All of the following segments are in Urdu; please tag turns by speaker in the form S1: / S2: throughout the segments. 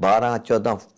S1: 12-14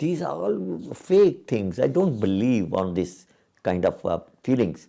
S1: These are all fake things. I don't believe on this kind of feelings.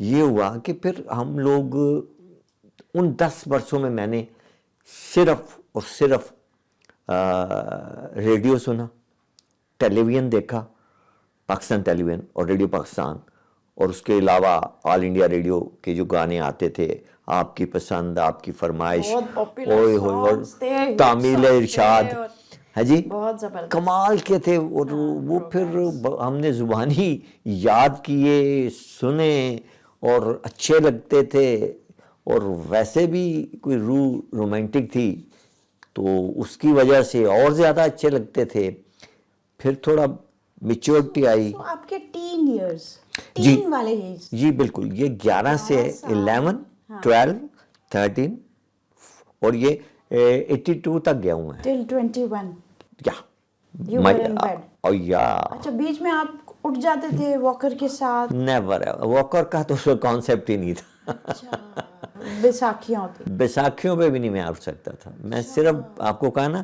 S1: یہ ہوا کہ پھر ہم لوگ ان 10 برسوں میں میں نے صرف اور صرف ریڈیو سنا، ٹیلی ویژن دیکھا، پاکستان ٹیلی ویژن اور ریڈیو پاکستان، اور اس کے علاوہ آل انڈیا ریڈیو کے جو گانے آتے تھے، آپ کی پسند، آپ کی فرمائش،
S2: بہت پاپولر
S1: اوئے ہوئے،
S2: سانگز تھے،
S1: تعمیل ارشاد، ہاں جی،
S2: بہت زبردست
S1: کمال کے تھے. اور وہ پھر ہم نے زبانی یاد کیے، سنے اور اچھے لگتے تھے، اور ویسے بھی کوئی روح رومانٹک تھی تو اس کی وجہ سے اور زیادہ اچھے لگتے تھے. پھر تھوڑا میچورٹی آئی.
S2: تو آپ کے ٹین ایئرز،
S1: جی
S2: ٹین والے ایج،
S1: جی بالکل، یہ 11 سے 11 12 13 اور یہ 82 تک گیا ہوں میں.
S2: ٹل 21
S1: یا
S2: You were in bed.
S1: یا
S2: اچھا، بیچ میں آپ اٹھ جاتے تھے واکر کے ساتھ؟
S1: نیور، واکر کا تو کانسیپٹ ہی نہیں تھا.
S2: بیساکھیاں ہوتی؟
S1: بیساکھیوں پہ بھی نہیں میں اٹھ سکتا تھا. میں صرف آپ کو کہا نا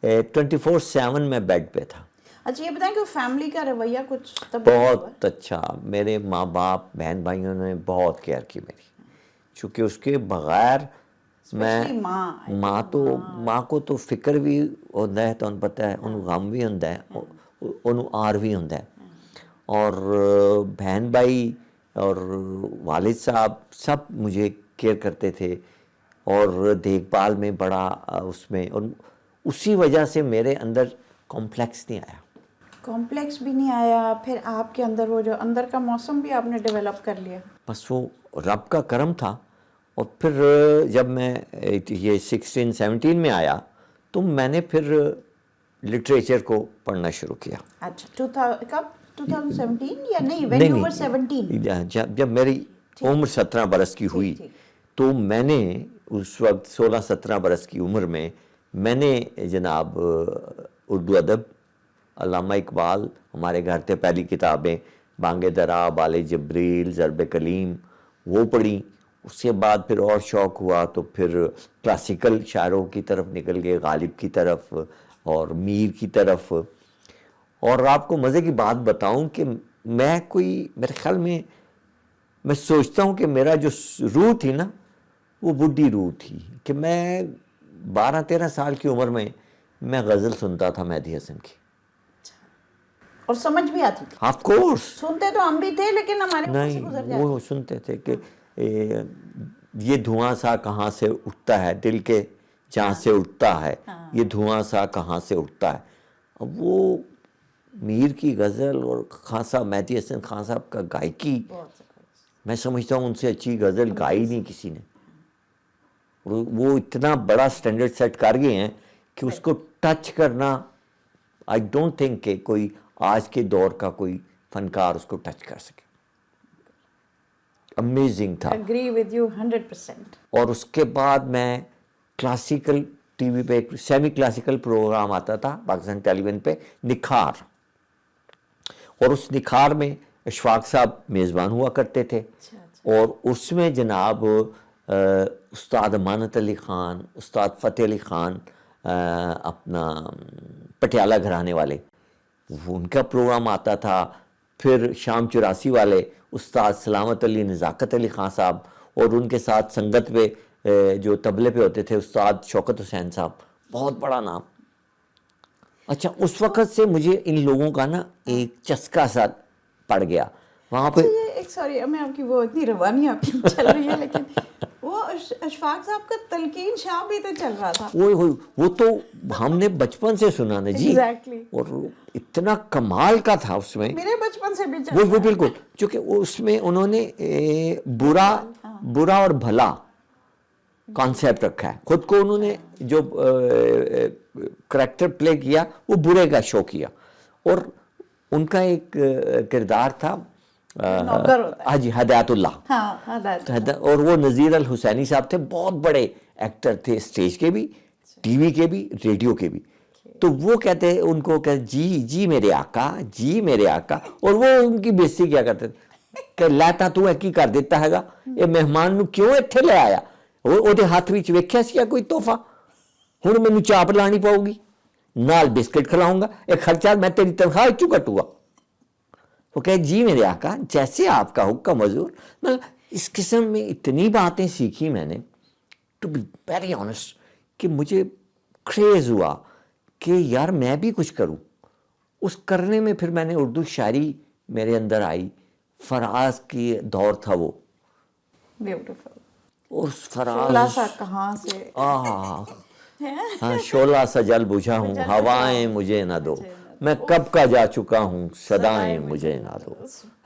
S1: 24/7 میں بیڈ پہ تھا.
S2: اچھا، یہ بتائیں کہ فیملی کا رویہ کچھ تبدیل ہوا؟
S1: بہت اچھا. میرے ماں باپ، بہن بھائیوں نے بہت کیئر کی میری، چونکہ اس کے بغیر میں ماں کو تو فکر بھی ہوتا ہے، تو انہوں پتہ ہے، انہوں غم بھی ہوتا ہے، انہوں آر بھی ہوتا ہے. اور بہن بھائی اور والد صاحب سب مجھے کیئر کرتے تھے اور دیکھ بھال میں بڑا اس میں، اور اسی وجہ سے میرے اندر کمپلیکس نہیں آیا.
S2: کمپلیکس بھی نہیں آیا، پھر آپ کے اندر وہ جو اندر کا موسم بھی آپ نے ڈیولپ کر لیا.
S1: بس وہ رب کا کرم تھا. اور پھر جب میں یہ 16-17 میں آیا تو میں نے پھر لٹریچر کو پڑھنا شروع کیا.
S2: اچھا، کب 2017 یا نہیں؟ when you were 17؟
S1: جب میری عمر 17 برس کی ہوئی تو میں نے اس وقت 16-17 برس کی عمر میں میں نے جناب اردو ادب، علامہ اقبال ہمارے گھر تھے، پہلی کتابیں بانگ درا، بال جبریل، ضرب کلیم، وہ پڑھی. اس کے بعد پھر اور شوق ہوا تو پھر کلاسیکل شاعروں کی طرف نکل گئے، غالب کی طرف اور میر کی طرف. اور آپ کو مزے کی بات بتاؤں کہ میں میرے خیال میں سوچتا ہوں کہ میرا جو روح تھی نا، وہ بڈھی روح تھی، کہ میں 12-13 سال کی عمر میں غزل سنتا تھا مہدی حسن کی.
S2: اور سمجھ بھی آتی تھی؟
S1: آف کورس
S2: سنتے تو ہم بھی تھے، لیکن ہمارے اوپر سے گزر
S1: نہیں، وہ سنتے تھے کہ یہ دھواں سا کہاں سے اٹھتا ہے، دل کے جہاں سے اٹھتا ہے، یہ دھواں سا کہاں سے اٹھتا ہے. اب وہ میر کی غزل اور خان صاحب، مہدی حسن خان صاحب کا گائکی، میں سمجھتا ہوں ان سے اچھی غزل گائی نہیں کسی نے. وہ اتنا بڑا سٹینڈرڈ سیٹ کر گئے ہیں کہ اس کو ٹچ کرنا، آئی ڈونٹ تھنک کہ کوئی آج کے دور کا کوئی فنکار اس کو ٹچ کر سکے. امیزنگ تھا.
S2: Agree with you 100%.
S1: اور اس کے بعد میں کلاسیکل ٹی وی پہ ایک سیمی کلاسیکل پروگرام آتا تھا پاکستان ٹیلی ویژن پہ، نکھار، اور اس نکھار میں اشفاق صاحب میزبان ہوا کرتے تھے. اور اس میں جناب استاد امانت علی خان، استاد فتح علی خان، اپنا پٹیالہ گھرانے والے، وہ ان کا پروگرام آتا تھا. پھر شام 84 والے استاد سلامت علی نزاکت علی خان صاحب، اور ان کے ساتھ سنگت پہ جو طبلے پہ ہوتے تھے استاد شوکت حسین صاحب، بہت بڑا نام. اچھا، اس وقت سے مجھے ان لوگوں کا نا ایک چسکا سا پڑ گیا وہاں پہ.
S2: ایک سوری، میں آپ کی وہ اتنی روانی آپ کی چل رہی ہے، لیکن وہ اشفاق صاحب کا تلقین شاہ بھی تو چل رہا تھا.
S1: وہ تو ہم نے بچپن سے سنا نا جی، اور اتنا کمال کا تھا اس میں.
S2: میرے بچپن سے بھی چل رہا
S1: وہ بالکل، چونکہ اس میں انہوں نے برا اور بھلا کانسیپٹ رکھا ہے. خود کو انہوں نے جو کریکٹر پلے کیا وہ برے کا شو کیا. اور ان کا ایک کردار تھا حاجی ہدایت اللہ، اور وہ نذیر الحسینی صاحب تھے، بہت بڑے ایکٹر تھے، اسٹیج کے بھی، ٹی وی کے بھی، ریڈیو کے بھی. تو وہ کہتے ان کو کہ جی میرے آقا، جی میرے آقا، اور وہ ان کی بےزتی کیا کرتے تھے کہ لیتا تو ہے کی کر دیتا ہے گا، یہ مہمان نو کیوں اتھے لے آیا، وہ ہاتھ وچ ویکھیا سی کوئی تحفہ، ہن مینوں چاپ لانی پاؤ گی، نال بسکٹ کھلاؤں گا، ایک خرچہ میں تیری تنخواہ چوں کٹوں گا. وہ کہے جی میرے آقا جیسے آپ کا حکم حضور. مطلب اس قسم میں اتنی باتیں سیکھی میں نے, ٹو بی ویری آنیسٹ, کہ مجھے کریز ہوا کہ یار میں بھی کچھ کروں. اس کرنے میں پھر میں نے اردو شاعری میرے اندر آئی. فراز کی دور تھا وہ,
S2: بیوٹیفل.
S1: اس فراز
S2: شعلہ سا کہاں سے,
S1: ہاں شعلہ سا جل بجھا ہوں, ہوائیں مجھے نہ دو, میں کب کا جا چکا ہوں, صدائیں مجھے نہ دو.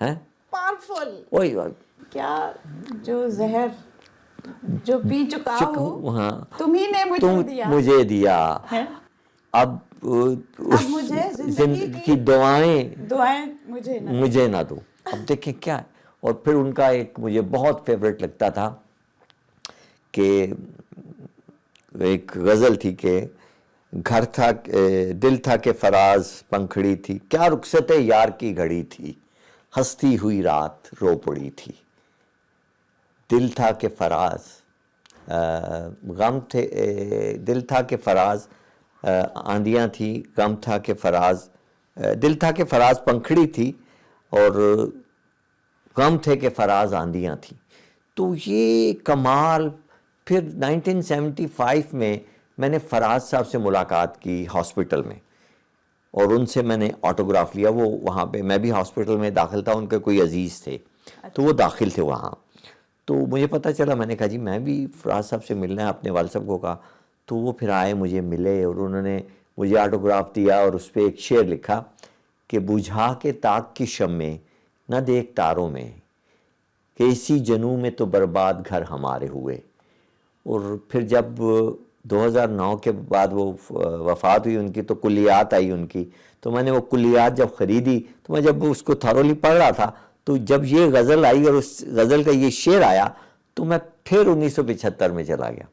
S1: ہیں
S2: پاورفل.
S1: وہی
S2: کیا جو زہر جو پی چکا ہوں
S1: ہاں
S2: تم ہی نے مجھے
S1: تم
S2: دیا
S1: مجھے دیا, اب
S2: مجھے
S1: زندگی کی دعائیں
S2: مجھے
S1: نہ دو. اب دیکھیں کیا ہے. اور پھر ان کا ایک مجھے بہت فیوریٹ لگتا تھا کہ ایک غزل تھی کہ گھر تھا دل تھا کہ فراز پنکھڑی تھی, کیا رخصت یار کی گھڑی تھی, ہستی ہوئی رات رو پڑی تھی. دل تھا کہ فراز غم تھے, دل تھا کہ فراز آندیاں تھی, غم تھا کہ فراز, دل تھا کہ فراز پنکھڑی تھی اور غم تھے کہ فراز آندیاں تھیں. تو یہ کمال. پھر 1975 میں نے فراز صاحب سے ملاقات کی ہاسپٹل میں, اور ان سے میں نے آٹوگراف لیا. وہ وہاں پہ میں بھی ہاسپٹل میں داخل تھا, ان کے کوئی عزیز تھے تو وہ داخل تھے وہاں. تو مجھے پتہ چلا, میں نے کہا جی میں بھی فراز صاحب سے ملنا ہے, اپنے والد صاحب کو کہا. تو وہ پھر آئے, مجھے ملے اور انہوں نے مجھے آٹوگراف دیا اور اس پہ ایک شعر لکھا کہ بجھا کے طاق کی شمیں نہ دیکھ تاروں میں, کہ اسی جنوں میں تو برباد گھر ہمارے ہوئے. اور پھر جب 2009 کے بعد وہ وفات ہوئی ان کی, تو کلیات آئی ان کی, تو میں نے وہ کلیات جب خریدی تو میں جب اس کو تھرولی پڑھ رہا تھا, تو جب یہ غزل آئی اور اس غزل کا یہ شعر آیا تو میں پھر 1975 میں چلا گیا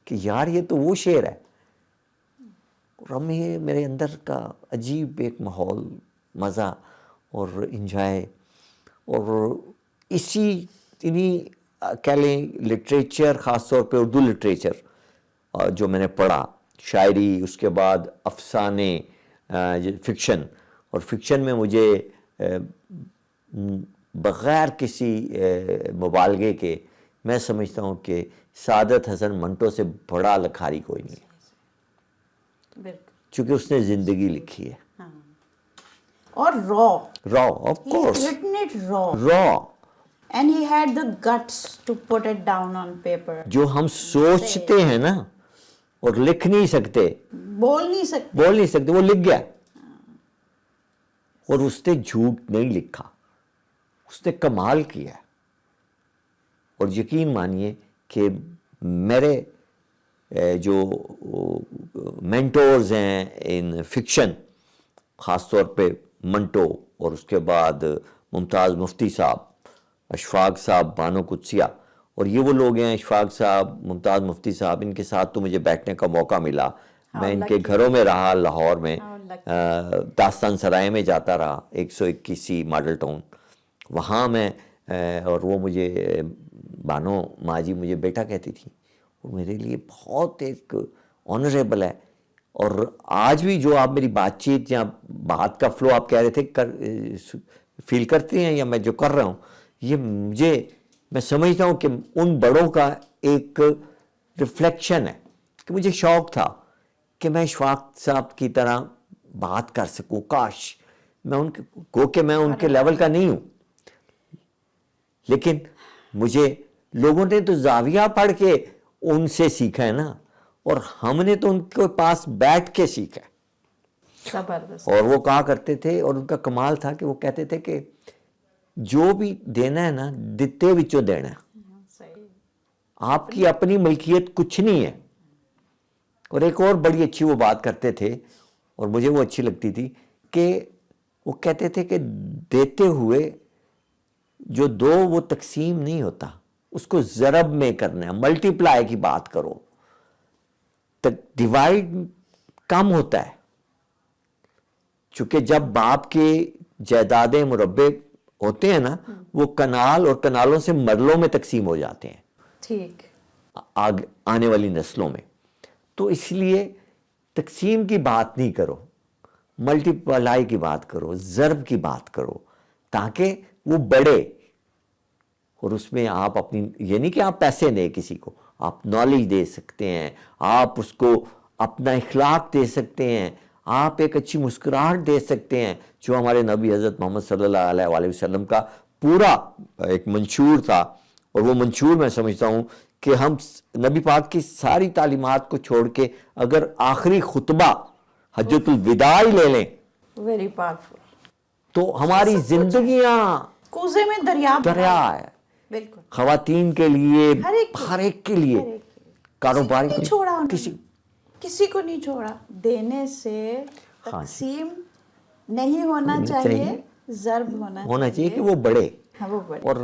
S1: کہ یار یہ تو وہ شعر ہے. اور اب میرے اندر کا عجیب ایک ماحول, مزہ اور انجوائے. اور انہی کہہ لیں لٹریچر, خاص طور پہ اردو لٹریچر جو میں نے پڑھا, شاعری, اس کے بعد افسانے, فکشن. اور فکشن میں مجھے بغیر کسی مبالغے کے میں سمجھتا ہوں کہ سعادت حسن منٹو سے بڑا لکھاری کوئی نہیں ہے, چونکہ اس نے زندگی لکھی ہے.
S2: اور
S1: را آف کورس, را.
S2: And he had the guts to put it down on paper.
S1: جو ہم سوچتے ہیں نا اور لکھ نہیں سکتے,
S2: بول نہیں سکتے,
S1: وہ لکھ گیا. اور اس نے جھوٹ نہیں لکھا, اس نے کمال کیا. اور یقین مانیے کہ میرے جو مینٹورز ہیں ان فکشن, خاص طور پہ منٹو, اور اس کے بعد ممتاز مفتی صاحب, اشفاق صاحب, بانو قدسیہ, اور یہ وہ لوگ ہیں, اشفاق صاحب, ممتاز مفتی صاحب, ان کے ساتھ تو مجھے بیٹھنے کا موقع ملا. میں ان کے گھروں میں رہا لاہور میں, داستان سرائے میں جاتا رہا, 121 ماڈل ٹاؤن, وہاں میں. اور وہ مجھے بانو ماں جی مجھے بیٹا کہتی تھی, وہ میرے لیے بہت ایک آنریبل ہے. اور آج بھی جو آپ میری بات چیت یا بات کا فلو آپ کہہ رہے تھے فیل کرتے ہیں, یا میں جو کر رہا ہوں, یہ میں سمجھتا ہوں کہ ان بڑوں کا ایک ریفلیکشن ہے. کہ مجھے شوق تھا کہ میں اشفاق صاحب کی طرح بات کر سکوں, کاش میں ان کے لیول کا نہیں ہوں, لیکن مجھے لوگوں نے تو زاویہ پڑھ کے ان سے سیکھا ہے نا, اور ہم نے تو ان کے پاس بیٹھ کے سیکھا ہے. اور وہ کہا کرتے تھے, اور ان کا کمال تھا کہ وہ کہتے تھے کہ جو بھی دینا ہے نا, دتے وچوں دینا ہے, آپ کی اپنی ملکیت کچھ نہیں ہے. اور ایک اور بڑی اچھی وہ بات کرتے تھے, اور مجھے وہ اچھی لگتی تھی, کہ وہ کہتے تھے کہ دیتے ہوئے جو دو وہ تقسیم نہیں ہوتا, اس کو ضرب میں کرنا ہے, ملٹی پلائی کی بات کرو. ڈیوائڈ کم ہوتا ہے, چونکہ جب باپ کے جائیدادیں مربع ہوتے ہیں نا, وہ کنال اور کنالوں سے مرلوں میں تقسیم ہو جاتے ہیں,
S2: ٹھیک,
S1: آنے والی نسلوں میں. تو اس لیے تقسیم کی بات نہیں کرو, ملٹی پلائی کی بات کرو, ضرب کی بات کرو, تاکہ وہ بڑھے. اور اس میں آپ اپنی، یہ نہیں کہ آپ پیسے دیں کسی کو، آپ نالج دے سکتے ہیں، آپ اس کو اپنا اخلاق دے سکتے ہیں، آپ ایک اچھی مسکراہٹ دے سکتے ہیں، جو ہمارے نبی حضرت محمد صلی اللہ علیہ وآلہ وسلم کا پورا ایک منشور تھا. اور وہ منشور میں سمجھتا ہوں کہ ہم نبی پاک کی ساری تعلیمات کو چھوڑ کے اگر آخری خطبہ حجۃ الوداع ہی لے لیں
S2: ویری پاورفل.
S1: تو ہماری زندگیاں
S2: کوزے میں دریا
S1: دریا ہے.
S2: بالکل.
S1: خواتین کے لیے، ہر ایک کے لیے، کاروبار
S2: نہیں چھوڑا کسی کو نہیں چھوڑا. دینے سے تقسیم نہیں ہونا چاہیے، ضرب ہونا
S1: چاہیے کہ وہ بڑھے.
S2: وہ بڑھے.
S1: اور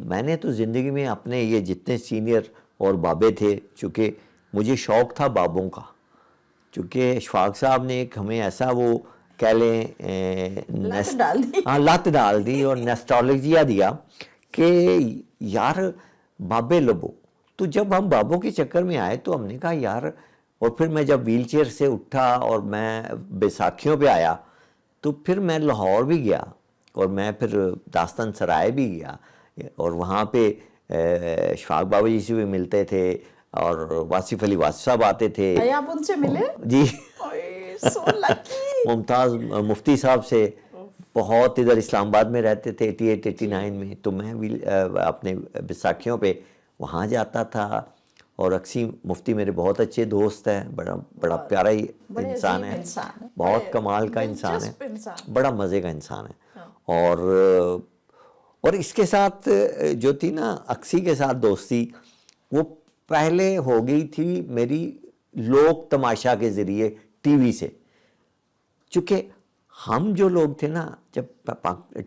S1: میں نے تو زندگی میں اپنے یہ جتنے سینئر اور بابے تھے، چونکہ مجھے شوق تھا بابوں کا، چونکہ اشفاق صاحب نے ایک ہمیں ایسا وہ کہہ لیں لت ڈال دی اور نیسٹالجیا دیا کہ یار بابے لبو. تو جب ہم بابوں کے چکر میں آئے تو ہم نے کہا یار، اور پھر میں جب ویل چیئر سے اٹھا اور میں بیساکھیوں پہ آیا تو پھر میں لاہور بھی گیا اور میں پھر داستان سرائے بھی گیا، اور وہاں پہ اشفاق بابا جی سے بھی ملتے تھے اور واصف علی واصف صاحب آتے تھے.
S2: آپ ان سے ملے؟
S1: جی. ممتاز مفتی صاحب سے بہت، ادھر اسلام آباد میں رہتے تھے 88 89 میں، تو میں اپنے بیساکھیوں پہ وہاں جاتا تھا. اور اکسی مفتی میرے بہت اچھے دوست ہیں، بڑا پیارا ہی انسان ہے، بہت کمال کا انسان ہے، بڑا مزے کا انسان ہے. اور اس کے ساتھ جو تھی نا اکسی کے ساتھ دوستی، وہ پہلے ہو گئی تھی میری لوک تماشا کے ذریعے ٹی وی سے. چونکہ ہم جو لوگ تھے نا، جب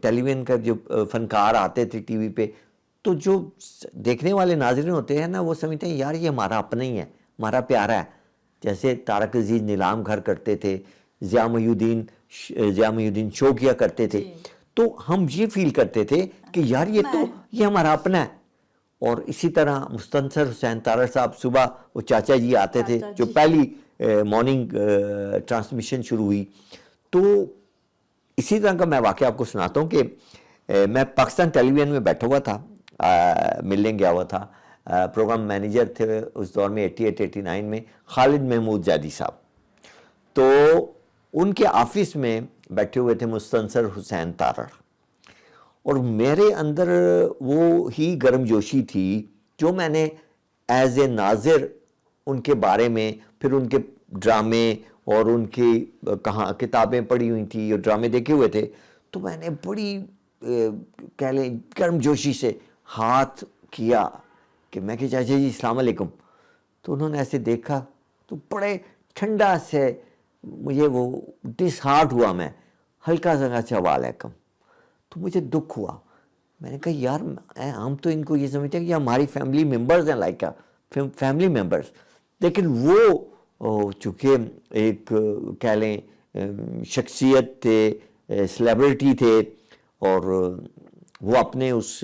S1: ٹیلی ویژن کا جو فنکار آتے تھے ٹی وی پہ، تو جو دیکھنے والے ناظرین ہوتے ہیں نا، وہ سمجھتے ہیں یار یہ ہمارا اپنا ہی ہے، ہمارا پیارا ہے. جیسے তারক عزیز نیلام گھر کرتے تھے، ضیاء محی الدین شو کیا کرتے تھے، تو ہم یہ فیل کرتے تھے کہ یار یہ ہمارا اپنا ہے. اور اسی طرح مستنصر حسین تارڑ صاحب، صبح وہ چاچا جی آتے تھے جو پہلی مارننگ ٹرانسمیشن شروع ہوئی. تو اسی طرح کا میں واقعہ آپ کو سناتا ہوں کہ میں پاکستان ٹیلی ویژن میں بیٹھا ہوا تھا، ملنے گیا ہوا تھا. پروگرام مینیجر تھے اس دور میں 88 89 میں خالد محمود زیدی صاحب. تو ان کے آفس میں بیٹھے ہوئے تھے مستنصر حسین تارڑ، اور میرے اندر وہ ہی گرم جوشی تھی جو میں نے ایز اے ناظر ان کے بارے میں، پھر ان کے ڈرامے اور ان کی کتابیں پڑھی ہوئی تھیں اور ڈرامے دیکھے ہوئے تھے. تو میں نے بڑی کہہ لیں گرم جوشی سے ہاتھ کیا کہ میں کہ چاچا جی السلام علیکم. تو انہوں نے ایسے دیکھا تو بڑے ٹھنڈا سے مجھے وہ ڈس ہارٹ ہوا، میں ہلکا سا اچھا وعلیکم. تو مجھے دکھ ہوا. میں نے کہا یار ہم تو ان کو یہ سمجھتے ہیں کہ ہماری فیملی ممبرز ہیں، لائک فیملی ممبرز، لیکن وہ چونکہ ایک کہہ لیں شخصیت تھے، سیلیبریٹی تھے، اور وہ اپنے اس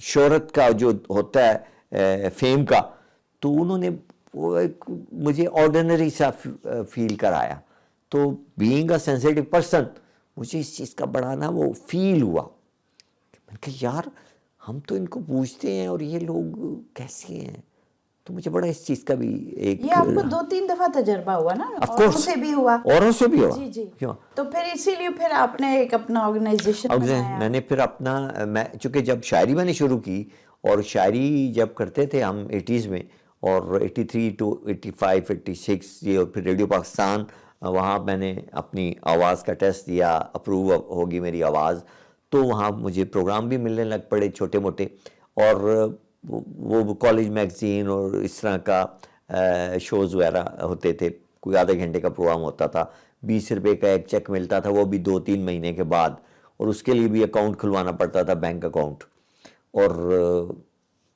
S1: شہرت کا جو ہوتا ہے فیم کا، تو انہوں نے وہ ایک مجھے آرڈینری سا فیل کرایا. تو بینگ اے سینسیٹیو پرسن مجھے اس چیز کا بڑا نا وہ فیل ہوا. میں نے کہا یار ہم تو ان کو پوچھتے ہیں اور یہ لوگ کیسے ہیں. تو مجھے بڑا اس چیز کا بھی ایک،
S2: یہ آپ کو 2-3 دفعہ تجربہ ہوا نا،
S1: اوروں سے بھی ہوا.
S2: جی. تو پھر اسی لیے پھر آپ نے ایک اپنا آرگنائزیشن بنایا.
S1: میں نے پھر اپنا، میں چونکہ جب شاعری میں نے شروع کی، اور شاعری جب کرتے تھے ہم 80s میں، اور 83 to 85 86 یہ، اور پھر ریڈیو پاکستان، وہاں میں نے اپنی آواز کا ٹیسٹ دیا، اپروو ہوگی میری آواز، تو وہاں مجھے پروگرام بھی ملنے لگ پڑے چھوٹے موٹے. اور وہ کالج میگزین اور اس طرح کا شوز وغیرہ ہوتے تھے، کوئی آدھے گھنٹے کا پروگرام ہوتا تھا، 20 روپے کا ایک چیک ملتا تھا، وہ بھی 2-3 مہینے کے بعد، اور اس کے لیے بھی اکاؤنٹ کھلوانا پڑتا تھا، بینک اکاؤنٹ. اور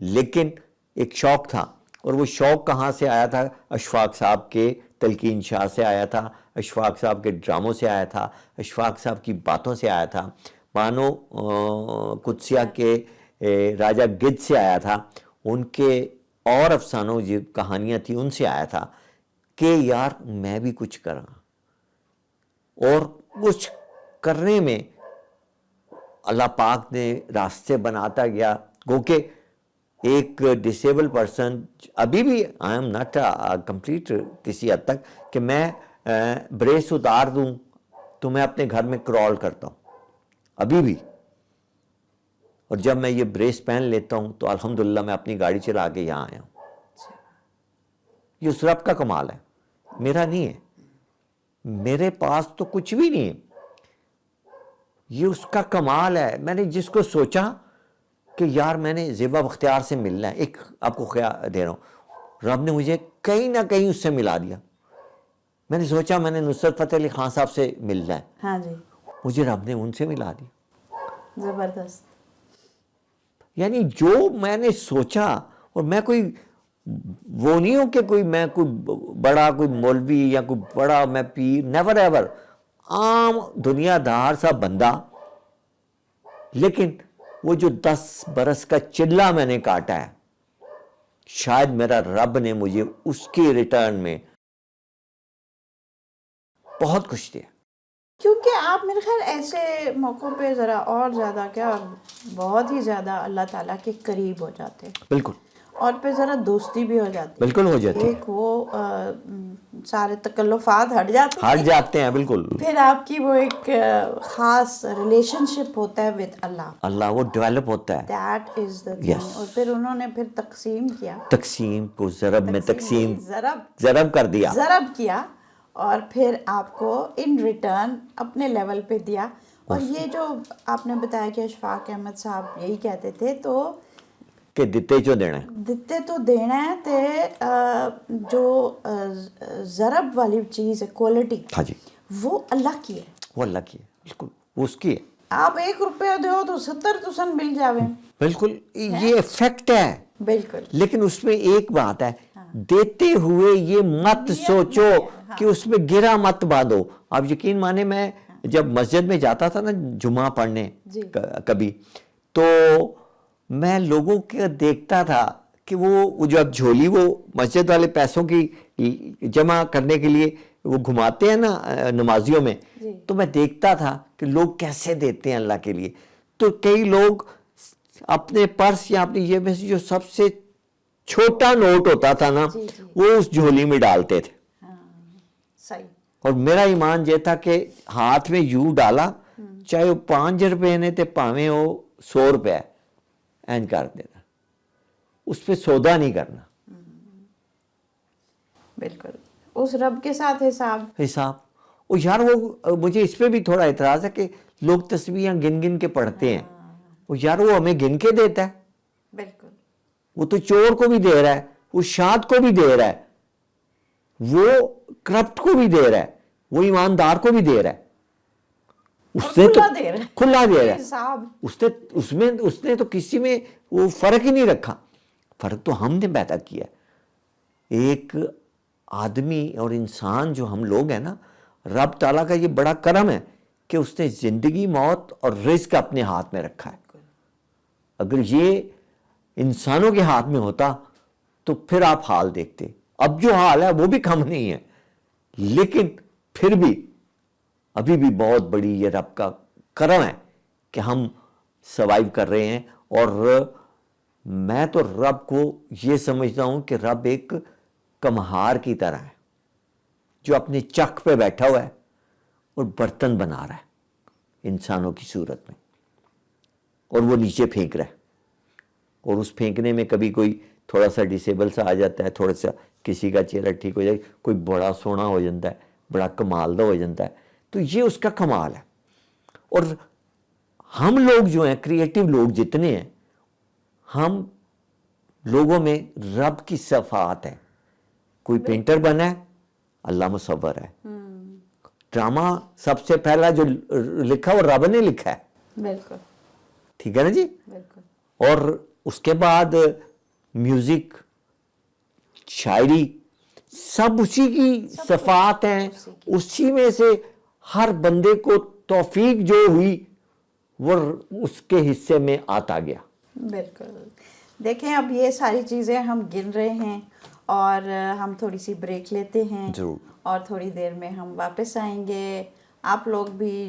S1: لیکن ایک شوق تھا، اور وہ شوق کہاں سے آیا تھا؟ اشفاق صاحب کے تلقین شاہ سے آیا تھا، اشفاق صاحب کے ڈراموں سے آیا تھا، اشفاق صاحب کی باتوں سے آیا تھا، بانو قدسیہ کے راجہ گدھ سے آیا تھا، ان کے اور افسانوں جو کہانیاں تھیں ان سے آیا تھا کہ یار میں بھی کچھ کراں. اور کچھ کرنے میں اللہ پاک نے راستے بناتا گیا. گو کہ ایک ڈسیبل پرسن ابھی بھی آئی ایم ناٹ کمپلیٹ کسی حد تک کہ میں بریس اتار دوں تو میں اپنے گھر میں کرال کرتا ہوں ابھی بھی. اور جب میں یہ بریس پہن لیتا ہوں تو الحمدللہ میں اپنی گاڑی چلا کے یہاں آیا ہوں. یہ اس رب کا کمال ہے, میرا نہیں ہے. میرے پاس تو کچھ بھی نہیں ہے, یہ اس کا کمال ہے. میں نے جس کو سوچا کہ یار میں نے زیبا بختیار سے ملنا ہے, ایک آپ کو خیال دے رہا ہوں, رب نے مجھے کہیں نہ کہیں اس سے ملا دیا. میں نے سوچا میں نے نصرت فتح علی خان صاحب سے ملنا ہے,
S2: ہاں جی,
S1: مجھے رب نے ان سے ملا دیا.
S2: زبردست.
S1: یعنی جو میں نے سوچا, اور میں کوئی وہ نہیں ہوں کہ کوئی میں کوئی بڑا کوئی مولوی یا کوئی بڑا میں پیر, نیور ایور, عام دنیا دار سا بندہ. لیکن وہ جو 10 برس کا چلہ میں نے کاٹا ہے, شاید میرا رب نے مجھے اس کے ریٹرن میں بہت کچھ دیا.
S2: کیونکہ آپ میرے خیال ایسے موقعوں پہ ذرا اور زیادہ کیا بہت ہی زیادہ اللہ تعالیٰ کے قریب ہو جاتے ہیں,
S1: بالکل,
S2: اور پھر ذرا دوستی بھی ہو جاتی ہے.
S1: بالکل ہو جاتی ہے,
S2: ایک وہ سارے تکلفات ہٹ
S1: جاتے ہیں. بالکل,
S2: پھر آپ کی وہ ایک خاص ریلیشن شپ ہوتا ہے ود اللہ,
S1: اللہ وہ ڈیولپ ہوتا ہے.
S2: That is the thing. اور پھر انہوں نے پھر تقسیم کیا,
S1: تقسیم کو ضرب میں تقسیم
S2: ضرب
S1: کر دیا,
S2: ضرب کیا, اور پھر آپ کو ان ریٹرن اپنے لیول پہ دیا. اور یہ جو آپ نے بتایا کہ اشفاق احمد صاحب یہی کہتے تھے تو
S1: کہ دیتے جو دینا ہے,
S2: دیتے تو دینا ہے, تے جو ضرب والی چیز ہے کوالٹی,
S1: ہاں جی,
S2: وہ اللہ کی ہے,
S1: وہ اللہ کی ہے. بالکل وہ اس کی ہے.
S2: آپ 1 روپیہ دو تو 70 تسن مل جاوے.
S1: بالکل, یہ فیکٹ ہے.
S2: بالکل.
S1: لیکن اس میں ایک بات ہے, دیتے ہوئے یہ مت سوچو کہ اس میں گرا مت باندھو. آپ یقین مانے میں جب مسجد میں جاتا تھا نا جمعہ پڑھنے کبھی, تو میں لوگوں کے دیکھتا تھا کہ وہ جو اب جھولی وہ مسجد والے پیسوں کی جمع کرنے کے لیے وہ گھماتے ہیں نا نمازیوں میں, تو میں دیکھتا تھا کہ لوگ کیسے دیتے ہیں اللہ کے لیے. تو کئی لوگ اپنے پرس یا اپنی جیب میں سے جو سب سے چھوٹا نوٹ ہوتا تھا نا وہ اس جھولی میں ڈالتے تھے.
S2: صحیح.
S1: اور میرا ایمان یہ تھا کہ ہاتھ میں یوں ڈالا, چاہے وہ 5 روپے نے تے پاویں وہ 100 روپے این کر دینا, اس پہ سودا نہیں کرنا.
S2: بالکل, اس رب کے ساتھ حساب.
S1: اور یار وہ مجھے اس پہ بھی تھوڑا اعتراض ہے کہ لوگ تسبیحاں گن گن کے پڑھتے ہیں. وہ یار وہ ہمیں گن کے دیتا ہے.
S2: بالکل.
S1: وہ تو چور کو بھی دے رہا ہے, وہ شاد کو بھی دے رہا ہے, وہ کرپٹ کو بھی دے رہا ہے, وہ ایماندار کو بھی دے رہا ہے. اس نے تو کھلا دے رہا ہے. اس نے تو کسی میں وہ فرق ہی نہیں رکھا. فرق تو ہم نے پیدا کیا. ایک آدمی اور انسان جو ہم لوگ ہیں نا, رب تعالیٰ کا یہ بڑا کرم ہے کہ اس نے زندگی موت اور رزق اپنے ہاتھ میں رکھا ہے. اگر یہ انسانوں کے ہاتھ میں ہوتا تو پھر آپ حال دیکھتے. اب جو حال ہے وہ بھی کم نہیں ہے, لیکن پھر بھی ابھی بھی بہت بڑی یہ رب کا کرم ہے کہ ہم سروائیو کر رہے ہیں. اور میں تو رب کو یہ سمجھتا ہوں کہ رب ایک کمہار کی طرح ہے جو اپنے چک پہ بیٹھا ہوا ہے اور برتن بنا رہا ہے انسانوں کی صورت میں, اور وہ نیچے پھینک رہا ہے. اور اس پھینکنے میں کبھی کوئی تھوڑا سا ڈسیبل سا آ جاتا ہے, تھوڑا سا کسی کا چہرہ ٹھیک ہو جائے, کوئی بڑا سونا ہو جاتا ہے, بڑا کمالدہ ہو جاتا ہے. تو یہ اس کا کمال ہے. اور ہم لوگ جو ہیں کریٹیو لوگ جتنے ہیں, ہم لوگوں میں رب کی صفات ہے. کوئی پینٹر بنا ہے, اللہ مصور ہے. ڈرامہ سب سے پہلا جو لکھا وہ رب نے لکھا ہے.
S2: بالکل.
S1: ٹھیک ہے نا جی.
S2: بالکل.
S1: اور اس کے بعد میوزک, شاعری, سب اسی کی صفات ہیں. اسی میں سے ہر بندے کو توفیق جو ہوئی وہ اس کے حصے میں آتا گیا.
S2: بالکل. دیکھیں اب یہ ساری چیزیں ہم گن رہے ہیں, اور ہم تھوڑی سی بریک لیتے ہیں,
S1: ضرور,
S2: اور تھوڑی دیر میں ہم واپس آئیں گے. آپ لوگ بھی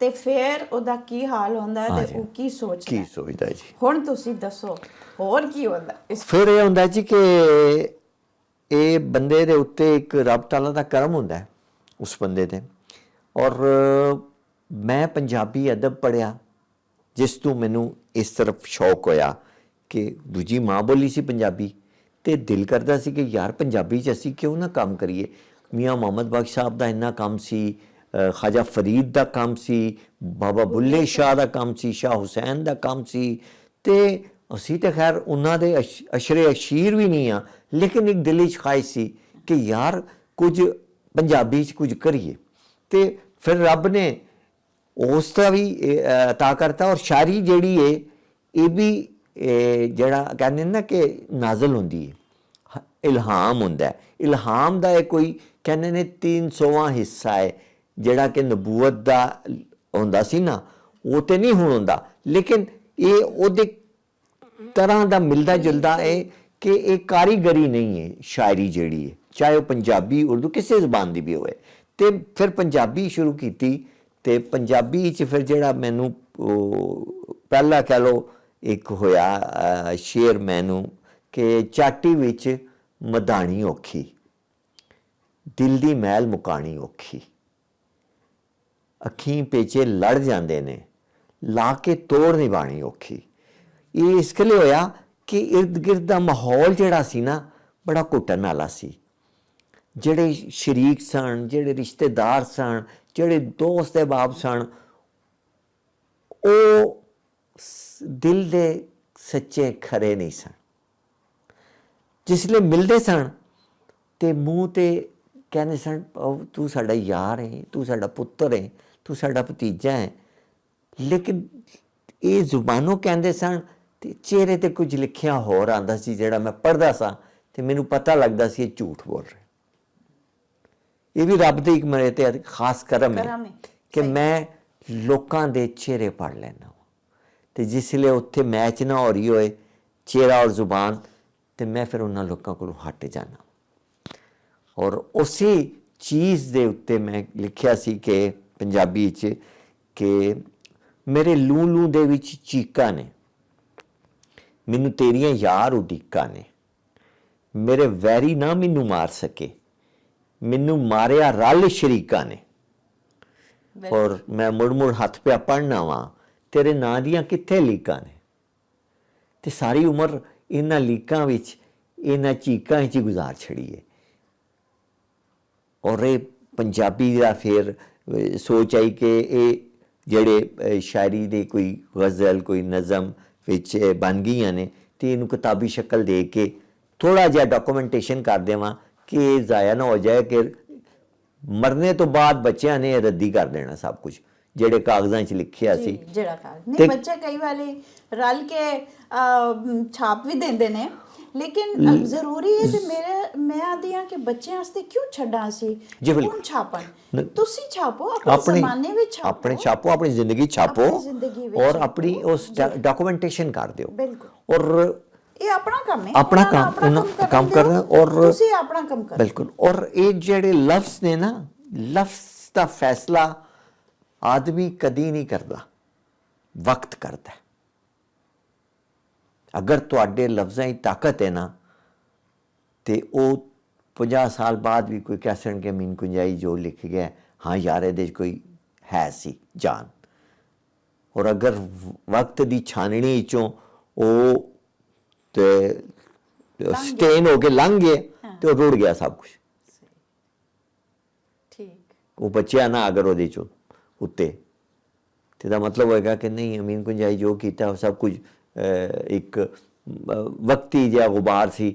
S2: ਤੇ ਫਿਰ ਉਹਦਾ ਕੀ ਹਾਲ ਹੁੰਦਾ ਹੈ ਤੇ ਉਹ ਕੀ ਸੋਚਦਾ
S1: ਕੀ ਸੋਚਦਾ ਜੀ।
S2: ਹੁਣ ਤੁਸੀਂ ਦੱਸੋ ਹੋਰ ਕੀ ਹੁੰਦਾ ਇਸ
S1: ਫਿਰ ਇਹ ਹੁੰਦਾ ਜੀ ਕਿ ਇਹ ਬੰਦੇ ਦੇ ਉੱਤੇ ਇੱਕ ਰੱਬ ਤਾਲਾ ਦਾ ਕਰਮ ਹੁੰਦਾ ਹੈ ਉਸ ਬੰਦੇ ਤੇ। ਔਰ ਮੈਂ ਪੰਜਾਬੀ ਅਦਬ ਪੜ੍ਹਿਆ ਜਿਸ ਤੋਂ ਮੈਨੂੰ ਇਸ ਤਰਫ ਸ਼ੌਕ ਹੋਇਆ ਕਿ ਦੂਜੀ ਮਾਂ ਬੋਲੀ ਸੀ ਪੰਜਾਬੀ, ਤੇ ਦਿਲ ਕਰਦਾ ਸੀ ਕਿ ਯਾਰ ਪੰਜਾਬੀ 'ਚ ਅਸੀਂ ਕਿਉਂ ਨਾ ਕੰਮ ਕਰੀਏ। ਮੀਆਂ ਮੁਹੰਮਦ ਬਖਸ਼ ਸਾਹਿਬ ਦਾ ਇੰਨਾ ਕੰਮ ਸੀ, ਖਾਜਾ ਫਰੀਦ ਦਾ ਕੰਮ ਸੀ, ਬਾਬਾ ਬੁੱਲੇ ਸ਼ਾਹ ਦਾ ਕੰਮ ਸੀ, ਸ਼ਾਹ ਹੁਸੈਨ ਦਾ ਕੰਮ ਸੀ, ਤੇ ਅਸੀਂ ਤਾਂ ਖੈਰ ਉਹਨਾਂ ਦੇ ਅਸ਼ਰੇ ਅਸ਼ੀਰ ਵੀ ਨਹੀਂ ਆ, ਲੇਕਿਨ ਇੱਕ ਦਿਲ 'ਚ ਖਾਹਿਸ਼ ਸੀ ਕਿ ਯਾਰ ਕੁਝ ਪੰਜਾਬੀ 'ਚ ਕੁਝ ਕਰੀਏ। ਤੇ ਫਿਰ ਰੱਬ ਨੇ ਉਸ ਦਾ ਵੀ ਅਤਾ ਕਰਤਾ। ਔਰ ਸ਼ਾਇਰੀ ਜਿਹੜੀ ਹੈ ਇਹ ਵੀ ਜਿਹੜਾ ਕਹਿੰਦੇ ਨਾ ਕਿ ਨਾਜ਼ਲ ਹੁੰਦੀ ਹੈ, ਇਲਹਾਮ ਹੁੰਦਾ ਹੈ। ਇਲਹਾਮ ਦਾ ਇਹ ਕੋਈ ਕਹਿੰਦੇ ਨੇ 300ਵਾਂ ਹਿੱਸਾ ਹੈ ਜਿਹੜਾ ਕਿ ਨਬੂਵਤ ਦਾ ਹੁੰਦਾ ਸੀ ਨਾ, ਉਹ ਤੇ ਨਹੀਂ ਹੁਣ ਹੁੰਦਾ, ਲੇਕਿਨ ਇਹ ਉਹਦੇ ਤਰ੍ਹਾਂ ਦਾ ਮਿਲਦਾ ਜੁਲਦਾ ਹੈ ਕਿ ਇਹ ਕਾਰੀਗਰੀ ਨਹੀਂ ਹੈ ਸ਼ਾਇਰੀ ਜਿਹੜੀ ਹੈ, ਚਾਹੇ ਉਹ ਪੰਜਾਬੀ ਉਰਦੂ ਕਿਸੇ ਜ਼ਬਾਨ ਦੀ ਵੀ ਹੋਵੇ। ਤੇ ਫਿਰ ਪੰਜਾਬੀ ਸ਼ੁਰੂ ਕੀਤੀ ਤੇ ਪੰਜਾਬੀ 'ਚ ਫਿਰ ਜਿਹੜਾ ਮੈਨੂੰ ਪਹਿਲਾ ਕਹਿ ਲਓ ਇੱਕ ਹੋਇਆ ਸ਼ੇਰ ਮੈਨੂੰ ਕਿ ਚਾਟੀ ਵਿੱਚ ਮਧਾਣੀ ਔਖੀ, ਦਿਲ ਦੀ ਮੈਲ ਮੁਕਾਣੀ ਔਖੀ, ਅੱਖੀਂ ਪੇਚੇ ਲੜ ਜਾਂਦੇ ਨੇ, ਲਾ ਕੇ ਤੋੜ ਨਿਭਾਣੀ ਔਖੀ। ਇਹ ਇਸ ਲਈ ਹੋਇਆ ਕਿ ਇਰਦ ਗਿਰਦ ਦਾ ਮਾਹੌਲ ਜਿਹੜਾ ਸੀ ਨਾ ਬੜਾ ਘੁੱਟਣ ਵਾਲਾ ਸੀ। ਜਿਹੜੇ ਸ਼ਰੀਕ ਸਨ, ਜਿਹੜੇ ਰਿਸ਼ਤੇਦਾਰ ਸਨ, ਜਿਹੜੇ ਦੋਸਤ ਅਹਿਬਾਬ ਸਨ, ਉਹ ਦਿਲ ਦੇ ਸੱਚੇ ਖਰੇ ਨਹੀਂ ਸਨ। ਜਿਸ ਲਈ ਮਿਲਦੇ ਸਨ ਤੇ ਮੂੰਹ ਤੇ ਕਹਿੰਦੇ ਸਨ ਤੂੰ ਸਾਡਾ ਯਾਰ ਹੈ, ਤੂੰ ਸਾਡਾ ਪੁੱਤਰ ਹੈ, ਤੂੰ ਸਾਡਾ ਭਤੀਜਾ ਹੈ, ਲੇਕਿਨ ਇਹ ਜ਼ੁਬਾਨੋਂ ਕਹਿੰਦੇ ਸਨ ਤੇ ਚਿਹਰੇ ਤੇ ਕੁਝ ਲਿਖਿਆ ਹੋਰ ਆਉਂਦਾ ਸੀ ਜਿਹੜਾ ਮੈਂ ਪੜ੍ਹਦਾ ਸਾਂ ਤੇ ਮੈਨੂੰ ਪਤਾ ਲੱਗਦਾ ਸੀ ਇਹ ਝੂਠ ਬੋਲ ਰਹੇ। ਇਹ ਵੀ ਰੱਬ ਦੀ ਇੱਕ ਮੇਰੇ ਤੇ ਖਾਸ ਕਰਮ ਹੈ ਕਿ ਮੈਂ ਲੋਕਾਂ ਦੇ ਚਿਹਰੇ ਪੜ੍ਹ ਲੈਂਦਾ ਤੇ ਜਿਸ ਲਈ ਉੱਥੇ ਮੈਚ ਨਾ ਹੋ ਰਹੀ ਹੋਏ ਚਿਹਰਾ ਔਰ ਜ਼ੁਬਾਨ, ਤੇ ਮੈਂ ਫਿਰ ਉਹਨਾਂ ਲੋਕਾਂ ਕੋਲੋਂ ਹਟ ਜਾਣਾ। ਔਰ ਉਸੇ ਚੀਜ਼ ਦੇ ਉੱਤੇ ਮੈਂ ਲਿਖਿਆ ਸੀ ਕਿ ਪੰਜਾਬੀ 'ਚ ਕਿ ਮੇਰੇ ਲੂ ਲੂ ਦੇ ਵਿੱਚ ਚੀਕਾਂ ਨੇ, ਮੈਨੂੰ ਤੇਰੀਆਂ ਯਾਰ ਉਡੀਕਾਂ ਨੇ, ਮੇਰੇ ਵੈਰੀ ਨਾ ਮੈਨੂੰ ਮਾਰ ਸਕੇ, ਮੈਨੂੰ ਮਾਰਿਆ ਰਲ ਸ਼ਰੀਕਾਂ ਨੇ। ਔਰ ਮੈਂ ਮੁੜ ਮੁੜ ਹੱਥ ਪਿਆ ਪੜ੍ਹਨਾ ਵਾਂ, ਤੇਰੇ ਨਾਂ ਦੀਆਂ ਕਿੱਥੇ ਲੀਕਾਂ ਨੇ। ਤੇ ਸਾਰੀ ਉਮਰ ਇਹਨਾਂ ਲੀਕਾਂ ਵਿੱਚ, ਇਹਨਾਂ ਚੀਕਾਂ ਵਿੱਚ ਹੀ ਗੁਜ਼ਾਰ ਛੜੀ ਹੈ। ਔਰ ਇਹ ਪੰਜਾਬੀ ਦਾ ਫਿਰ ਸੋਚ ਆਈ ਕਿ ਇਹ ਜਿਹੜੇ ਸ਼ਾਇਰੀ ਦੇ ਕੋਈ ਗਜ਼ਲ, ਕੋਈ ਨਜ਼ਮ, ਵਿੱਚ ਬਣ ਗਈਆਂ ਨੇ ਤੇ ਇਹਨੂੰ ਕਿਤਾਬੀ ਸ਼ਕਲ ਦੇ ਕੇ ਥੋੜਾ ਜਿਹਾ ਡਾਕੂਮੈਂਟੇਸ਼ਨ ਕਰ ਦੇਵਾਂ ਕਿ ਇਹ ਜ਼ਾਇਆ ਨਾ ਹੋ ਜਾਏ ਕਿ ਮਰਨੇ ਤੋਂ ਬਾਅਦ ਬੱਚਿਆਂ ਨੇ ਰੱਦੀ ਕਰ ਦੇਣਾ ਸਭ ਕੁਝ ਜਿਹੜੇ ਕਾਗਜ਼ਾਂ 'ਚ ਲਿਖਿਆ ਸੀ।
S2: ਜਿਹੜਾ ਕਾਗਜ਼
S1: ਤੇ
S2: ਨਹੀਂ ਬੱਚੇ ਕਈ ਵਾਲੇ ਰਲ ਕੇ ਛਾਪ ਵੀ ਦਿੰਦੇ ਨੇ, ਲੇਕਿਨ ਜ਼ਰੂਰੀ ਹੈ ਕਿ ਮੈਂ ਆਦੀ ਹਾਂ ਕਿ ਬੱਚਿਆਂ ਵਾਸਤੇ ਕਿਉਂ ਛੱਡਾਂ ਸੀ
S1: ਜੀ ਬਿਲਕੁਲ।
S2: ਕੌਣ ਛਾਪਣ, ਤੁਸੀਂ ਛਾਪੋ ਆਪਣੇ
S1: ਆਪਣੀ
S2: ਜ਼ਮਾਨੇ ਵਿੱਚ ਛਾਪੋ,
S1: ਆਪਣੇ ਛਾਪੋ, ਆਪਣੀ ਜ਼ਿੰਦਗੀ ਛਾਪੋ
S2: ਆਪਣੀ ਜ਼ਿੰਦਗੀ ਵਿੱਚ
S1: ਔਰ
S2: ਛਾਪੋ।
S1: ਆਪਣੀ ਉਸ ਡਾਕੂਮੈਂਟੇਸ਼ਨ ਕਰ ਦਿਓ।
S2: ਬਿਲਕੁਲ
S1: ਔਰ
S2: ਇਹ ਆਪਣਾ ਕੰਮ ਹੈ,
S1: ਆਪਣਾ
S2: ਉਹਨਾਂ ਨੂੰ
S1: ਕੰਮ
S2: ਆਪਣਾ
S1: ਕੰਮ
S2: ਦਿਓ,
S1: ਕਰਨਾ ਔਰ
S2: ਤੁਸੀਂ ਆਪਣਾ ਕੰਮ ਕਰੋ।
S1: ਬਿਲਕੁਲ। ਔਰ ਇਹ ਜਿਹੜੇ ਲਫ਼ਜ਼ ਨੇ ਨਾ, ਲਫ਼ਜ਼ ਦਾ ਫੈਸਲਾ ਆਦਮੀ ਕਦੀ ਨਹੀਂ ਕਰਦਾ, ਵਕਤ ਕਰਦਾ। ਅਗਰ ਤੁਹਾਡੇ ਲਫ਼ਜ਼ਾਂ ਦੀ ਤਾਕਤ ਹੈ ਨਾ ਤੇ ਉਹ 50 ਸਾਲ ਬਾਅਦ ਵੀ ਕੋਈ ਕਹਿ ਸਕਣ ਕਿ ਅਮੀਨ ਕੁੰਜਾਈ ਜੋ ਲਿਖ ਗਿਆ ਹਾਂ ਯਾਰ ਇਹਦੇ 'ਚ ਕੋਈ ਹੈ ਸੀ ਜਾਨ। ਔਰ ਅਗਰ ਵਕਤ ਦੀ ਛਾਨਣੀ 'ਚੋਂ ਉਹ ਤੇ ਸਟੇਨ ਹੋ ਕੇ ਲੰਘ ਗਏ ਤੇ ਉਹ ਰੁੜ ਗਿਆ ਸਭ ਕੁਝ।
S2: ਠੀਕ
S1: ਉਹ ਬਚਿਆ ਨਾ ਅਗਰ ਉਹਦੇ 'ਚੋਂ ਉੱਤੇ ਤੇ ਦਾ ਮਤਲਬ ਹੋਏਗਾ ਕਿ ਨਹੀਂ ਅਮੀਨ ਕੁੰਜਾਈ ਜੋ ਕੀਤਾ ਉਹ ਸਭ ਕੁਝ ਇੱਕ ਵਕਤੀ ਜਿਹਾ ਗੁਬਾਰ ਸੀ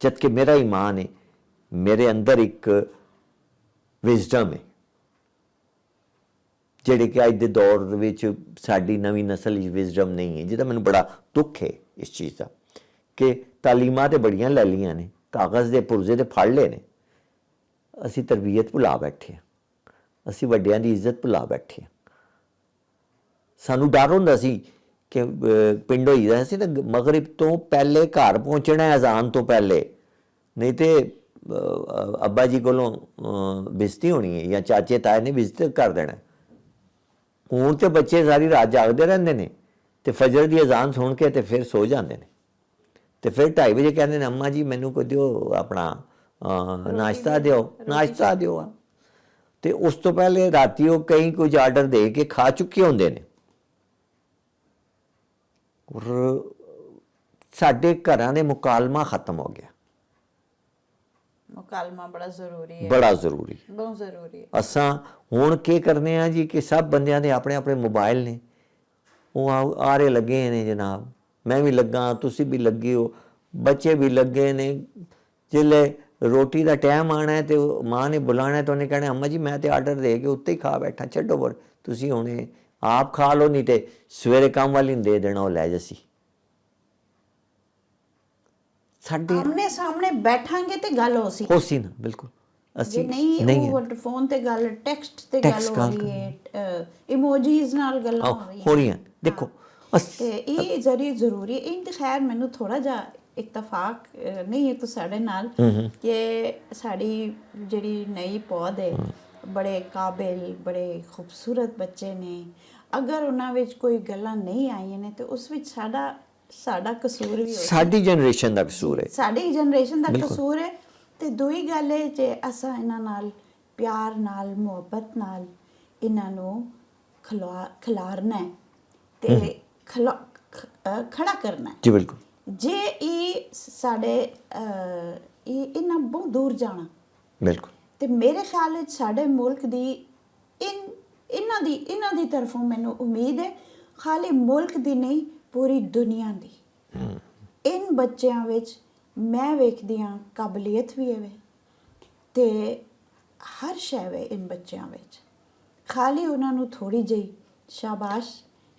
S1: ਜਦ ਕਿ ਮੇਰਾ ਈਮਾਨ ਹੈ, ਮੇਰੇ ਅੰਦਰ ਇੱਕ ਵਿਜ਼ਡਮ ਹੈ ਜਿਹੜੇ ਕਿ ਅੱਜ ਦੇ ਦੌਰ ਵਿੱਚ ਸਾਡੀ ਨਵੀਂ ਨਸਲ ਵਿੱਚ ਵਿਜ਼ਡਮ ਨਹੀਂ ਹੈ, ਜਿਹਦਾ ਮੈਨੂੰ ਬੜਾ ਦੁੱਖ ਹੈ ਇਸ ਚੀਜ਼ ਦਾ ਕਿ ਤਾਲੀਮਾਂ ਤੇ ਬੜੀਆਂ ਲੈ ਲਈਆਂ ਨੇ, ਕਾਗਜ਼ ਦੇ ਪੁਰਜ਼ੇ ਤੇ ਫੜ ਲਏ ਨੇ, ਅਸੀਂ ਤਰਬੀਅਤ ਭੁਲਾ ਬੈਠੇ ਹਾਂ, ਅਸੀਂ ਵੱਡਿਆਂ ਦੀ ਇੱਜ਼ਤ ਭੁਲਾ ਬੈਠੇ ਹਾਂ। ਸਾਨੂੰ ਡਰ ਹੁੰਦਾ ਸੀ ਕਿ ਪਿੰਡ ਹੋਈਦਾ ਸੀ ਤਾਂ ਮਗਰਿਬ ਤੋਂ ਪਹਿਲੇ ਘਰ ਪਹੁੰਚਣਾ ਅਜ਼ਾਨ ਤੋਂ ਪਹਿਲੇ, ਨਹੀਂ ਤੇ ਅੱਬਾ ਜੀ ਕੋਲੋਂ ਬੇਇੱਜ਼ਤੀ ਹੋਣੀ ਹੈ ਜਾਂ ਚਾਚੇ ਤਾਏ ਨੇ ਬੇਇੱਜ਼ਤੀ ਕਰ ਦੇਣਾ। ਹੁਣ ਤੇ ਬੱਚੇ ਸਾਰੀ ਰਾਤ ਜਾਗਦੇ ਰਹਿੰਦੇ ਨੇ ਤੇ ਫਜਰ ਦੀ ਅਜ਼ਾਨ ਸੁਣ ਕੇ ਤੇ ਫਿਰ ਸੋ ਜਾਂਦੇ ਨੇ ਤੇ ਫਿਰ 2:30 ਵਜੇ ਕਹਿੰਦੇ ਨੇ ਅੰਮਾ ਜੀ ਮੈਨੂੰ ਕੋਈ ਦਿਓ ਆਪਣਾ ਨਾਸ਼ਤਾ ਦਿਓ। ਤੇ ਉਸ ਤੋਂ ਪਹਿਲੇ ਰਾਤੀ ਉਹ ਕਈ ਕੁਝ ਆਰਡਰ ਦੇ ਕੇ ਖਾ ਚੁੱਕੇ ਹੁੰਦੇ ਨੇ। ਔਰ ਸਾਡੇ ਘਰਾਂ ਦੇ ਮੁਕਾਲਮਾ ਖਤਮ ਹੋ ਗਿਆ।
S2: ਮੁਕਾਲਮਾ ਬੜਾ ਜ਼ਰੂਰੀ ਹੈ,
S1: ਬੜਾ ਜ਼ਰੂਰੀ,
S2: ਬਹੁਤ ਜ਼ਰੂਰੀ ਹੈ।
S1: ਅਸਾਂ ਹੁਣ ਕੀ ਕਰਨੇ ਆ ਜੀ ਕਿ ਸਭ ਬੰਦਿਆਂ ਦੇ ਆਪਣੇ ਆਪਣੇ ਮੋਬਾਈਲ ਨੇ, ਉਹ ਆਰੇ ਲੱਗੇ ਨੇ ਜਨਾਬ, ਮੈਂ ਵੀ ਲੱਗਾ, ਤੁਸੀਂ ਵੀ ਲੱਗੇ ਹੋ, ਬੱਚੇ ਵੀ ਲੱਗੇ ਨੇ। ਜਿਲੇ ਰੋਟੀ ਦਾ ਟਾਈਮ ਆਣਾ ਹੈ ਤੇ ਮਾਂ ਨੇ ਬੁਲਾਣਾ ਤਾਂ ਉਹਨੇ ਕਹਿਣਾ ਅੰਮਾ ਜੀ ਮੈਂ ਤੇ ਆਰਡਰ ਦੇ ਕੇ ਉੱਤੇ ਹੀ ਖਾ ਬੈਠਾ, ਛੱਡੋ ਪਰ ਤੁਸੀਂ ਹੁਣੇ ਆਪ ਖਾ ਲਓ, ਨਹੀਂ ਤੇ ਸਵੇਰੇ ਕੰਮ ਵਾਲੀ ਨੂੰ ਦੇ ਦੇਣਾ ਉਹ ਲੈ ਜਸੀ। ਸਾਡੇ
S2: ਆਮਨੇ ਸਾਹਮਣੇ ਬੈਠਾਂਗੇ ਤੇ ਗੱਲ ਹੋ
S1: ਸੀ ਨਾ, ਬਿਲਕੁਲ।
S2: ਜੇ
S1: ਅਸੀਂ
S2: ਨਹੀਂ ਉਹ ਫੋਨ ਤੇ ਗੱਲ, ਟੈਕਸਟ ਤੇ ਗੱਲ ਹੋ ਰਹੀ ਹੈ, ਇਮੋਜੀਜ਼ ਨਾਲ ਗੱਲਾਂ
S1: ਹੋ ਰਹੀਆਂ। ਦੇਖੋ
S2: ਤੇ ਇਹ ਜ਼ਰੂਰੀ ਹੈ। ਇਹ ਖੈਰ ਮੈਨੂੰ ਥੋੜਾ ਜਿਹਾ ਇਤਫਾਕ ਨਹੀਂ ਹੈ ਤਾਂ ਸਾਡੇ ਨਾਲ ਕਿ ਸਾਡੀ ਜਿਹੜੀ ਨਈ ਪੌਦ ਹੈ, ਬੜੇ ਕਾਬਿਲ, ਬੜੇ ਖੂਬਸੂਰਤ ਬੱਚੇ ਨੇ। ਅਗਰ ਉਹਨਾਂ ਵਿੱਚ ਕੋਈ ਗੱਲਾਂ ਨਹੀਂ ਆਈਆਂ ਨੇ ਤੇ ਉਸ ਵਿੱਚ ਸਾਡਾ ਕਸੂਰ ਵੀ ਹੋ,
S1: ਸਾਡੀ ਜਨਰੇਸ਼ਨ ਦਾ ਕਸੂਰ ਹੈ, ਸਾਡੀ
S2: ਜਨਰੇਸ਼ਨ ਦਾ ਕਸੂਰ ਹੈ। ਤੇ ਦੂਈ ਗੱਲ ਹੈ ਜੇ ਅਸਾਂ ਇਹਨਾਂ ਨਾਲ ਪਿਆਰ ਨਾਲ, ਮੁਹੱਬਤ ਨਾਲ ਇਹਨਾਂ ਨੂੰ ਖਿਲਾਰਨਾ ਹੈ ਤੇ ਖੜਾ ਕਰਨਾ ਹੈ
S1: ਜੀ ਬਿਲਕੁਲ।
S2: ਜੇ ਇਹ ਸਾਡੇ ਇਹਨਾਂ ਬਹੁਤ ਦੂਰ ਜਾਣਾ
S1: ਬਿਲਕੁਲ।
S2: ਤੇ ਮੇਰੇ ਖਿਆਲ ਵਿੱਚ ਸਾਡੇ ਮੁਲਕ ਦੀ ਇਹਨਾਂ ਦੀ ਤਰਫੋਂ ਮੈਨੂੰ ਉਮੀਦ ਹੈ, ਖਾਲੀ ਮੁਲਕ ਦੀ ਨਹੀਂ ਪੂਰੀ ਦੁਨੀਆ ਦੀ। ਇਨ ਬੱਚਿਆਂ ਵਿੱਚ ਮੈਂ ਵੇਖਦੀ ਹਾਂ ਕਾਬਲੀਅਤ ਵੀ ਹੈ ਤੇ ਹਰ ਸ਼ੈ ਵੇ ਇਨ ਬੱਚਿਆਂ ਵਿੱਚ। ਖਾਲੀ ਉਹਨਾਂ ਨੂੰ ਥੋੜੀ ਜਿਹੀ ਸ਼ਾਬਾਸ਼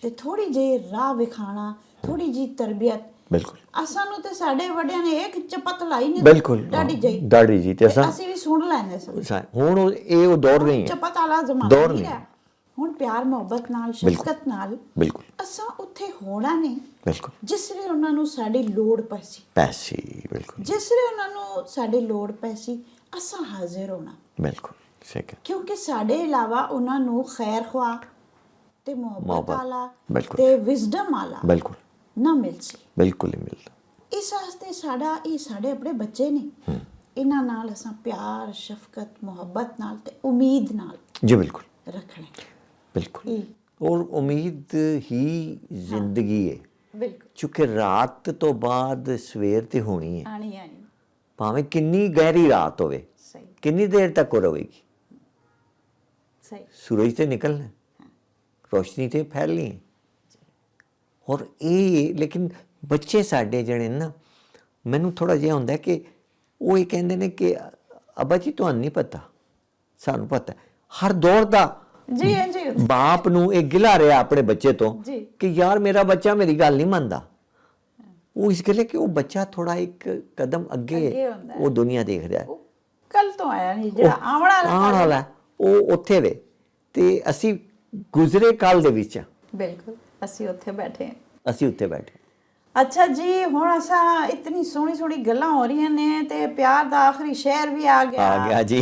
S2: ਤੇ ਥੋੜੀ ਜਿਹੀ ਰਾਹ ਵਿਖਾਣਾ, ਥੋੜੀ ਜਿਹੀ ਤਰਬੀਅਤ।
S1: ਬਿਲਕੁਲ।
S2: ਅਸਾਂ ਨੂੰ ਤੇ ਸਾਡੇ ਵੱਡਿਆਂ ਨੇ ਇੱਕ ਚਪਤ ਲਾਈ ਨਹੀਂ,
S1: ਬਿਲਕੁਲ ਦਾੜੀ ਜੀ ਤੇ
S2: ਅਸੀਂ ਵੀ ਸੁਣ ਲੈਂਦੇ ਸਾਂ।
S1: ਹੁਣ ਉਹ ਦੌਰ ਨਹੀਂ ਹੈ,
S2: ਚਪਤ ਵਾਲਾ ਜ਼ਮਾਨਾ
S1: ਦੌਰ
S2: ਨਹੀਂ
S1: ਨਹੀਂ।
S2: ਰਿਹਾ। ਹੁਣ ਪਿਆਰ ਮੁਹੱਬਤ ਨਾਲ, ਸ਼ਫਕਤ ਨਾਲ
S1: ਬਿਲਕੁਲ
S2: ਅਸਾਂ ਉੱਥੇ ਹੋਣਾ ਨਹੀਂ
S1: ਬਿਲਕੁਲ
S2: ਜਿਸ ਵੇਲੇ ਉਹਨਾਂ ਨੂੰ ਸਾਡੀ ਲੋੜ ਪੈਸੀ।
S1: ਬਿਲਕੁਲ
S2: ਜਿਸ ਵੇਲੇ ਉਹਨਾਂ ਨੂੰ ਸਾਡੀ ਲੋੜ ਪੈਸੀ ਅਸਾਂ ਹਾਜ਼ਰ ਹੋਣਾ।
S1: ਬਿਲਕੁਲ ਸਹੀ ਹੈ।
S2: ਕਿਉਂਕਿ ਸਾਡੇ ਇਲਾਵਾ ਉਹਨਾਂ ਨੂੰ ਖੈਰ ਖੁਆ ਤੇ ਮੁਹੱਬਤ ਵਾਲਾ ਤੇ ਵਿਜ਼ਡਮ ਵਾਲਾ
S1: ਬਿਲਕੁਲ
S2: ਨਾ ਮਿਲ ਸੀ,
S1: ਬਿਲਕੁਲ ਹੀ ਮਿਲਦਾ।
S2: ਇਸ ਵਾਸਤੇ ਸਾਡੇ ਆਪਣੇ ਬੱਚੇ ਨੇ, ਇਹਨਾਂ ਨਾਲ ਅਸਾਂ ਪਿਆਰ, ਸ਼ਫਕਤ, ਮੁਹੱਬਤ ਨਾਲ ਤੇ ਉਮੀਦ ਨਾਲ
S1: ਜੀ ਬਿਲਕੁਲ
S2: ਰੱਖਣੇ।
S1: ਬਿਲਕੁਲ। ਔਰ ਉਮੀਦ ਹੀ ਜ਼ਿੰਦਗੀ ਹੈ।
S2: ਬਿਲਕੁਲ।
S1: ਕਿਉਂਕਿ ਰਾਤ ਤੋਂ ਬਾਅਦ ਸਵੇਰ ਤੇ ਹੋਣੀ ਹੈ,
S2: ਆਣੀ
S1: ਭਾਵੇਂ ਕਿੰਨੀ ਗਹਿਰੀ ਰਾਤ ਹੋਵੇ,
S2: ਸਹੀ
S1: ਕਿੰਨੀ ਦੇਰ ਤੱਕ ਉਹ ਰਹੇਗੀ।
S2: ਸਹੀ।
S1: ਸੂਰਜ ਤੇ ਨਿਕਲਣਾ, ਰੋਸ਼ਨੀ ਤੇ ਫੈਲਣੀ ਹੈ, ਔਰ ਇਹ ਲੇਕਿਨ ਬੱਚੇ ਸਾਡੇ ਜਿਹੜੇ ਨਾ, ਮੈਨੂੰ ਥੋੜਾ ਜਿਹਾ ਹੁੰਦਾ ਕਿ ਉਹ ਇਹ ਕਹਿੰਦੇ ਨੇ ਕਿ ਅੱਬਾ ਜੀ ਤੁਹਾਨੂੰ ਨਹੀਂ ਪਤਾ, ਸਾਨੂੰ ਪਤਾ। ਹਰ ਦੌਰ ਦਾ
S2: ਜੀ ਜੀ
S1: ਬਾਪ ਨੂੰ ਇਹ ਗਿਲਾ ਰਿਹਾ ਆਪਣੇ ਬੱਚੇ ਤੋਂ
S2: ਜੀ।
S1: ਕਿ ਯਾਰ ਮੇਰਾ ਬੱਚਾ ਮੇਰੀ ਗੱਲ ਨਹੀਂ ਮੰਨਦਾ। ਉਹ ਇਸ ਗੱਲੇ ਕਿ ਉਹ ਬੱਚਾ ਥੋੜਾ ਇੱਕ ਕਦਮ ਅੱਗੇ
S2: ਹੁੰਦਾ ਹੈ।
S1: ਉਹ ਦੁਨੀਆ ਦੇਖ ਰਿਹਾ ਹੈ।
S2: ਕੱਲ ਤੋਂ ਆਇਆ ਨਹੀਂ, ਜਿਹੜਾ ਆਉਣ ਵਾਲਾ
S1: ਉਹ ਉੱਥੇ ਵੇ ਤੇ ਅਸੀਂ ਗੁਜ਼ਰੇ ਕੱਲ ਦੇ ਵਿੱਚ
S2: ਬਿਲਕੁਲ ਅਸੀਂ ਉੱਥੇ ਬੈਠੇ ਹਾਂ।
S1: ਅਸੀਂ ਉੱਥੇ ਬੈਠੇ।
S2: ਅੱਛਾ ਜੀ, ਹੁਣ ਅਸਾਂ ਇਤਨੀ ਸੋਹਣੀ ਸੋਹਣੀ ਗੱਲਾਂ ਹੋ ਰਹੀਆਂ ਨੇ ਤੇ ਪਿਆਰ ਦਾ ਆਖਰੀ ਸ਼ੇਰ ਵੀ ਆ ਗਿਆ
S1: ਜੀ।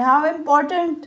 S2: How important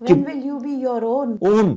S2: when will you be your own?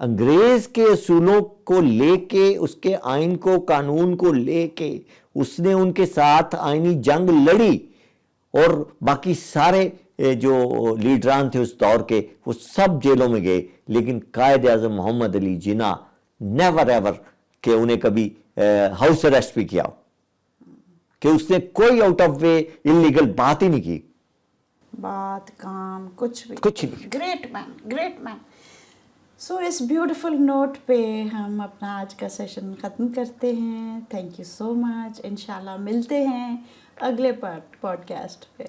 S1: انگریز کے اصولوں کو لے کے, اس کے آئین کو, قانون کو لے کے اس نے ان کے ساتھ آئینی جنگ لڑی, اور باقی سارے جو لیڈران تھے اس دور کے وہ سب جیلوں میں گئے, لیکن قائد اعظم محمد علی جناح نیور ایور کہ انہیں کبھی ہاؤس اریسٹ بھی کیا ہو, کہ اس نے کوئی آؤٹ آف وے انلیگل بات ہی نہیں کی,
S2: بات کام کچھ بھی.
S1: نہیں.
S2: Great man, great man. So اس بیوٹیفل نوٹ پہ ہم اپنا آج کا سیشن ختم کرتے ہیں. Thank you so much. انشاءاللہ ملتے ہیں اگلے پوڈ کاسٹ پہ.